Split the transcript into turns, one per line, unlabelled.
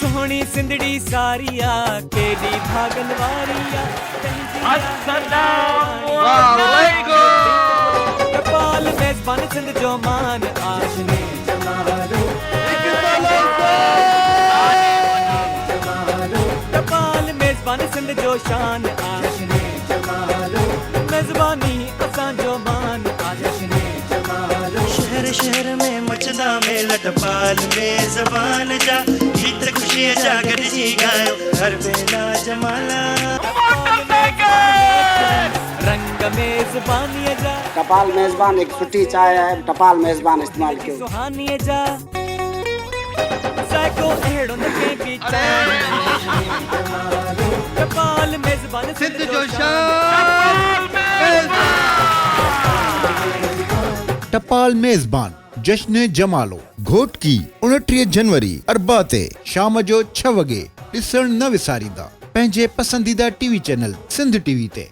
सोहनी सिंधड़ी सारिया केडी भागन वारिया टपाल मेजबान सिंध जो मान आशने जमालो टपाल मेजबान सिंध जो शान आशने जमालो मेजबानी असां जो मान आशने जमालो
शहर शहर में मचदा मेल टपाल में ज़बान जा गीत खुशी जा गॾिजी गायो हर बेला जमाला
रंग मेजबानी जा
टपाल मेज़बान एक सुठी चाय है, टपाल मेज़बान इस्तेमाल कयो।
सुहानी जा सैको एड़ो न के बीच टपाल मेजबान
सिंध जो शान टपाल मेज़बान जश्न जमालो घोट की 29 जनवरी अरबाते शाम जो 6 वगे ॾिसण न विसारींदा पंहिंजे पसंदीदा टीवी चैनल सिंध टीवी ते।